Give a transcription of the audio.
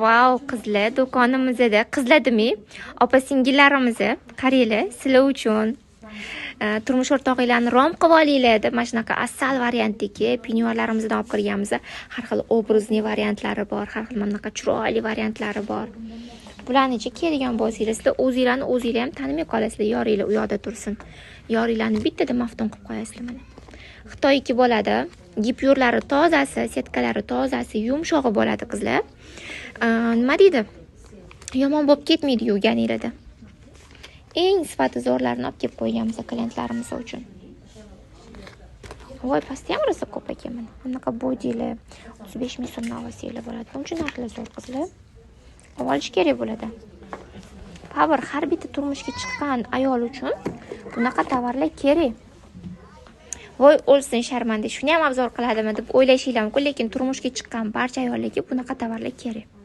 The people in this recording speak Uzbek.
Vau, qizlar do'konimizda, qizladimi? Opa-singillarimiz, qaranglar, sizlar uchun turmush o'rtog'inglarni rom qilib olinglar deb mana shunaqa asal variantdagi penyoirlarimizdan olib kirganmiz. Har xil obrazli variantlari bor, har xil mana bunaqa chiroyli variantlari bor. Bularni keladigan bo'lsangiz, sizlar o'zinglar ham tanimay qolasizlar, yoringlar u yoqda tursin. Yoringlarni bittada maftun qilib qo'yasizlar mana. Xitoyki bo'ladi. Gipyurlari tozasi, setkalari tozasi, yumshog'i bo'ladi qizlar. Nima deydi? Yomon bo'lib ketmaydi yuvganingizda. Eng sifati zo'rlarini olib kelib qo'yganmiz klientlarimiz uchun. Voy, pastda ham rosa ko'p ekan mana. Bunaqa bodilar 35 ming so'mdan olsanglar bo'ladi. Buncha narxlar zo'r qizlar. Olish kerak bo'ladi. Power har bitta turmushga chiqqan ayol uchun bunaqa tovarlar kerak. Voy, o'lsin sharmanda, shuni ham obzor qiladimi deb o'ylashinglar mumkin, lekin turmushga chiqqan barcha ayollarga bunaqa tovarlar kerak.